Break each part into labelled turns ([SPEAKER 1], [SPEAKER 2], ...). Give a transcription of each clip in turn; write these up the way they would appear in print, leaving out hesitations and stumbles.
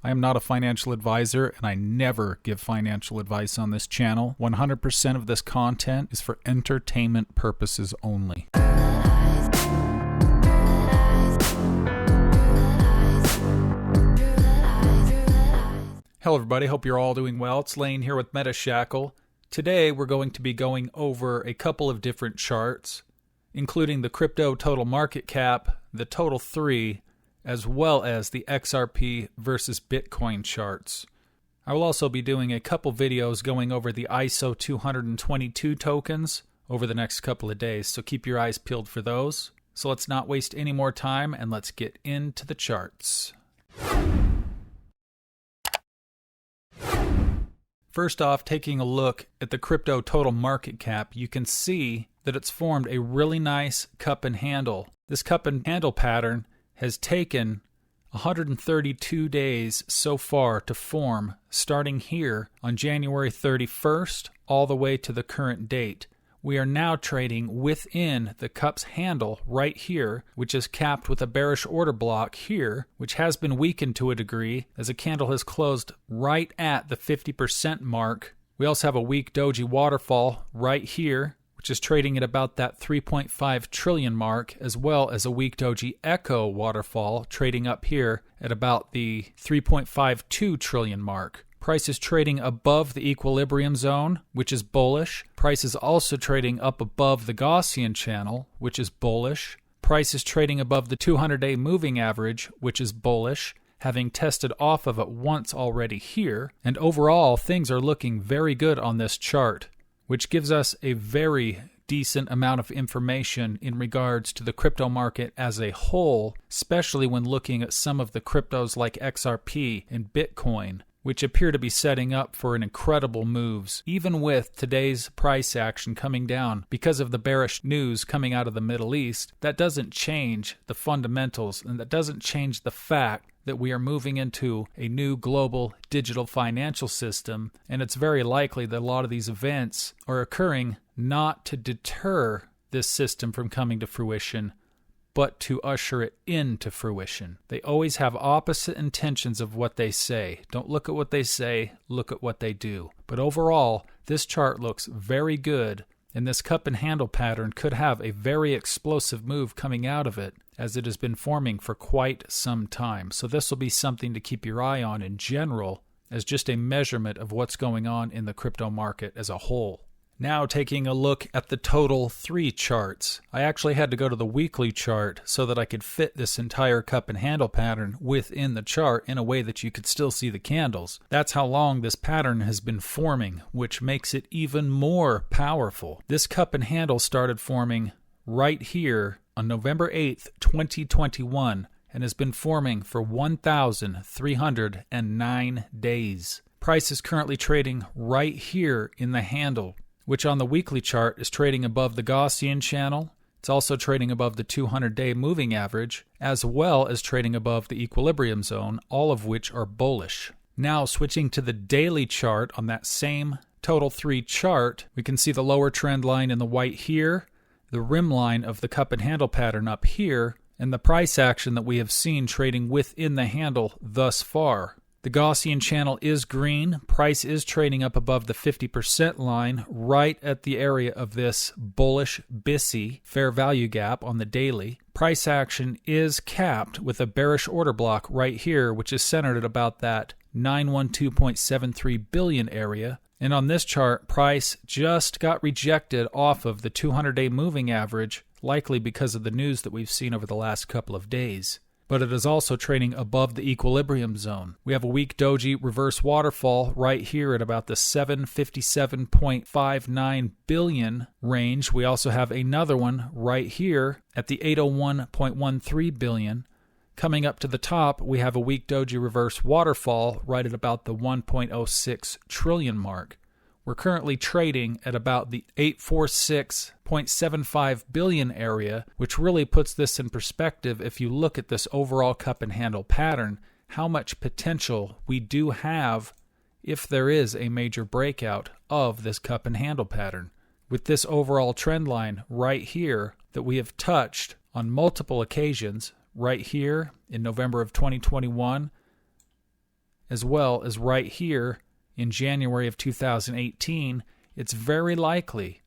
[SPEAKER 1] I am not a financial advisor, and I never give financial advice on this channel. 100% of this content is for entertainment purposes only. Hello everybody, hope you're all doing well. It's Lane here with MetaShackle. Today we're going to be going over a couple of different charts, including the crypto total market cap, the total 3, as well as the XRP versus Bitcoin charts. I will also be doing a couple videos going over the ISO 222 tokens over the next couple of days, so keep your eyes peeled for those. So let's not waste any more time and let's get into the charts. First off, taking a look at the crypto total market cap, you can see that it's formed a really nice cup and handle. This cup and handle pattern has taken 132 days so far to form, starting here on January 31st all the way to the current date. We are now trading within the cup's handle right here, which is capped with a bearish order block here, which has been weakened to a degree as a candle has closed right at the 50% mark. We also have a weak doji waterfall right here, which is trading at about that 3.5 trillion mark, as well as a weak doji echo waterfall trading up here at about the 3.52 trillion mark. Price is trading above the equilibrium zone, which is bullish. Price is also trading up above the Gaussian channel, which is bullish. Price is trading above the 200-day moving average, which is bullish, having tested off of it once already here. And overall, things are looking very good on this chart, which gives us a very decent amount of information in regards to the crypto market as a whole, especially when looking at some of the cryptos like XRP and Bitcoin, which appear to be setting up for an incredible moves, even with today's price action coming down because of the bearish news coming out of the Middle East. That doesn't change the fundamentals, and that doesn't change the fact that we are moving into a new global digital financial system, and it's very likely that a lot of these events are occurring not to deter this system from coming to fruition, but to usher it into fruition. They always have opposite intentions of what they say. Don't look at what they say, look at what they do. But overall, this chart looks very good, and this cup and handle pattern could have a very explosive move coming out of it, as it has been forming for quite some time. So this will be something to keep your eye on in general, as just a measurement of what's going on in the crypto market as a whole. Now taking a look at the total 3 charts. I actually had to go to the weekly chart so that I could fit this entire cup and handle pattern within the chart in a way that you could still see the candles. That's how long this pattern has been forming, which makes it even more powerful. This cup and handle started forming right here on November 8th, 2021, and has been forming for 1,309 days. Price is currently trading right here in the handle, which on the weekly chart is trading above the Gaussian channel. It's also trading above the 200-day moving average, as well as trading above the equilibrium zone, all of which are bullish. Now switching to the daily chart on that same total 3 chart, we can see the lower trend line in the white here, the rim line of the cup and handle pattern up here, and the price action that we have seen trading within the handle thus far. The Gaussian channel is green. Price is trading up above the 50% line, right at the area of this bullish BISI fair value gap on the daily. Price action is capped with a bearish order block right here, which is centered at about that 912.73 billion area. And on this chart, price just got rejected off of the 200-day moving average, likely because of the news that we've seen over the last couple of days. But it is also trading above the equilibrium zone. We have a weak doji reverse waterfall right here at about the 757.59 billion range. We also have another one right here at the 801.13 billion. Coming up to the top, we have a weak doji reverse waterfall right at about the 1.06 trillion mark. We're currently trading at about the 846.75 billion area, which really puts this in perspective if you look at this overall cup and handle pattern, how much potential we do have if there is a major breakout of this cup and handle pattern. With this overall trend line right here that we have touched on multiple occasions, right here in November of 2021, as well as right here in January of 2018, it's very likely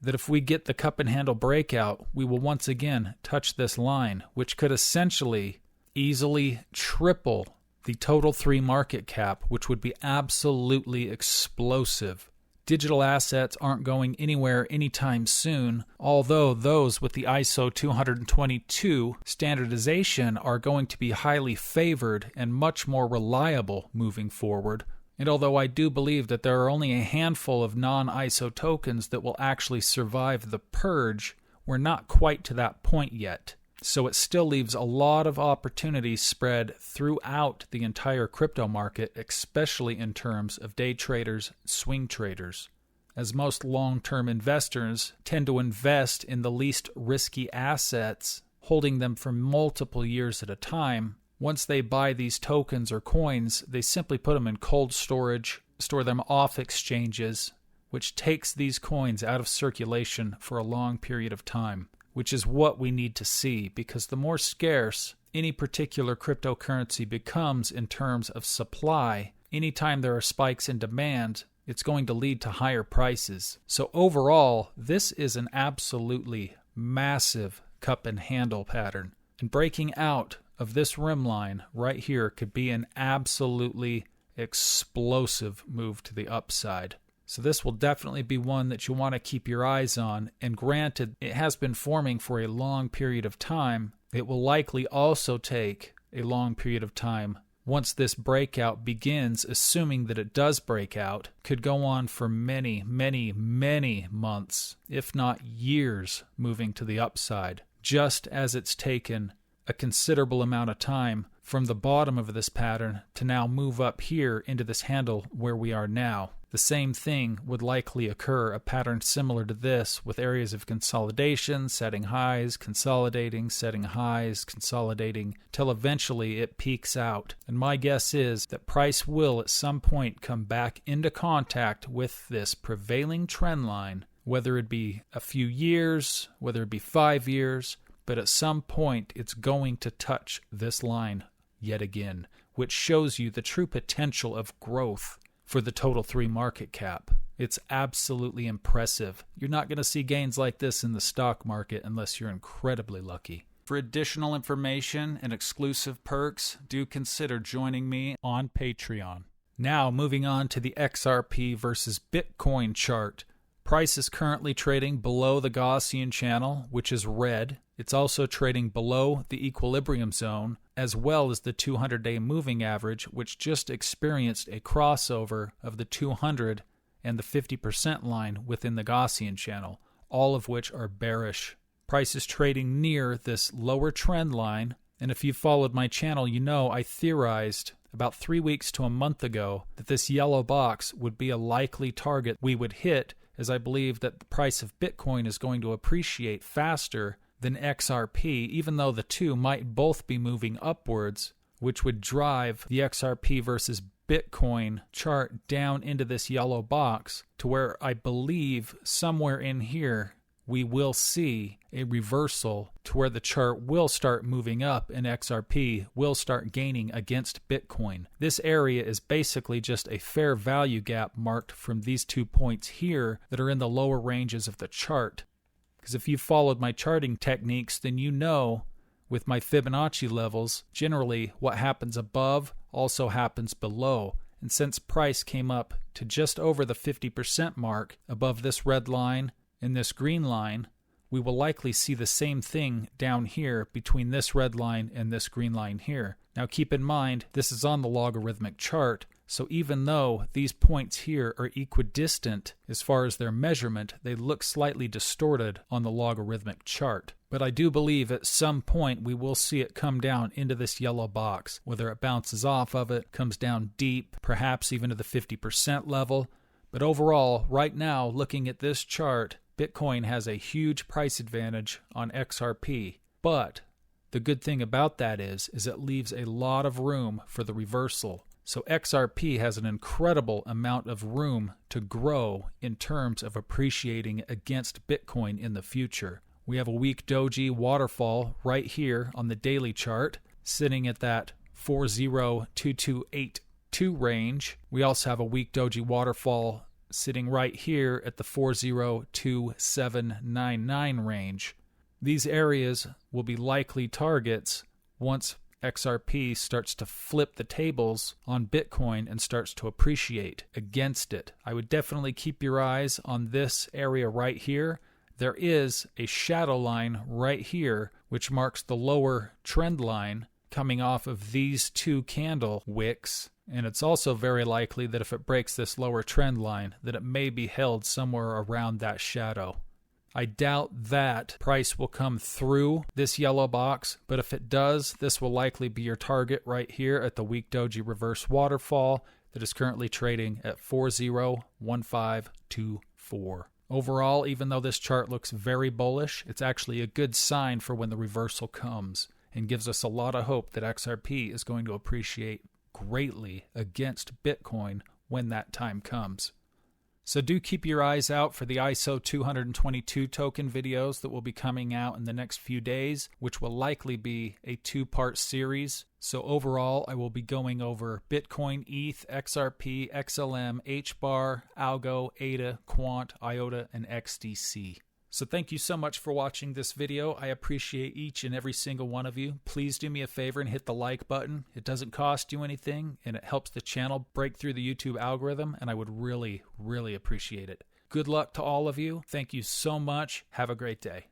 [SPEAKER 1] that if we get the cup and handle breakout, we will once again touch this line, which could essentially easily triple the total 3 market cap, which would be absolutely explosive. Digital assets aren't going anywhere anytime soon, although those with the ISO 222 standardization are going to be highly favored and much more reliable moving forward. And although I do believe that there are only a handful of non-ISO tokens that will actually survive the purge, we're not quite to that point yet. So it still leaves a lot of opportunities spread throughout the entire crypto market, especially in terms of day traders, swing traders. As most long-term investors tend to invest in the least risky assets, holding them for multiple years at a time, once they buy these tokens or coins, they simply put them in cold storage, store them off exchanges, which takes these coins out of circulation for a long period of time, which is what we need to see, because the more scarce any particular cryptocurrency becomes in terms of supply, anytime there are spikes in demand, it's going to lead to higher prices. So overall, this is an absolutely massive cup and handle pattern. And breaking out of this rim line right here could be an absolutely explosive move to the upside. So this will definitely be one that you want to keep your eyes on. And granted, it has been forming for a long period of time. It will likely also take a long period of time once this breakout begins, assuming that it does break out. Could go on for many, many, many months, if not years, moving to the upside, just as it's taken a considerable amount of time from the bottom of this pattern to now move up here into this handle where we are now. The same thing would likely occur, a pattern similar to this, with areas of consolidation, setting highs, consolidating, setting highs, consolidating, till eventually it peaks out. And my guess is that price will at some point come back into contact with this prevailing trend line, whether it be a few years, whether it be 5 years, but at some point it's going to touch this line yet again, which shows you the true potential of growth for the total 3 market cap. It's absolutely impressive. You're not going to see gains like this in the stock market unless you're incredibly lucky. For additional information and exclusive perks, do consider joining me on Patreon. Now moving on to the XRP versus Bitcoin chart. Price is currently trading below the Gaussian channel, which is red. It's also trading below the equilibrium zone, as well as the 200-day moving average, which just experienced a crossover of the 200 and the 50% line within the Gaussian channel, all of which are bearish. Price is trading near this lower trend line, and if you've followed my channel, you know I theorized about 3 weeks to a month ago that this yellow box would be a likely target we would hit, as I believe that the price of Bitcoin is going to appreciate faster than XRP, even though the two might both be moving upwards, which would drive the XRP versus Bitcoin chart down into this yellow box to where I believe somewhere in here we will see a reversal to where the chart will start moving up and XRP will start gaining against Bitcoin. This area is basically just a fair value gap marked from these 2 points here that are in the lower ranges of the chart. Because if you've followed my charting techniques, then you know with my Fibonacci levels, generally what happens above also happens below. And since price came up to just over the 50% mark above this red line and this green line, we will likely see the same thing down here between this red line and this green line here. Now keep in mind, this is on the logarithmic chart, so even though these points here are equidistant as far as their measurement, they look slightly distorted on the logarithmic chart. But I do believe at some point we will see it come down into this yellow box, whether it bounces off of it, comes down deep, perhaps even to the 50% level. But overall, right now, looking at this chart, Bitcoin has a huge price advantage on XRP. But the good thing about that is it leaves a lot of room for the reversal. So XRP has an incredible amount of room to grow in terms of appreciating against Bitcoin in the future. We have a weak doji waterfall right here on the daily chart, sitting at that 40228 range. We also have a weak doji waterfall sitting right here at the 402799 range. These areas will be likely targets once XRP starts to flip the tables on Bitcoin and starts to appreciate against it. I would definitely keep your eyes on this area right here. There is a shadow line right here which marks the lower trend line coming off of these two candle wicks, and it's also very likely that if it breaks this lower trend line that it may be held somewhere around that shadow. I doubt that price will come through this yellow box, but if it does, this will likely be your target right here at the weak doji reverse waterfall that is currently trading at 401524. Overall, even though this chart looks very bullish, it's actually a good sign for when the reversal comes and gives us a lot of hope that XRP is going to appreciate greatly against Bitcoin when that time comes. So do keep your eyes out for the ISO 222 token videos that will be coming out in the next few days, which will likely be a two-part series. So overall, I will be going over Bitcoin, ETH, XRP, XLM, HBAR, Algo, ADA, Quant, IOTA, and XDC. So thank you so much for watching this video. I appreciate each and every single one of you. Please do me a favor and hit the like button. It doesn't cost you anything, and it helps the channel break through the YouTube algorithm, and I would really, really appreciate it. Good luck to all of you. Thank you so much. Have a great day.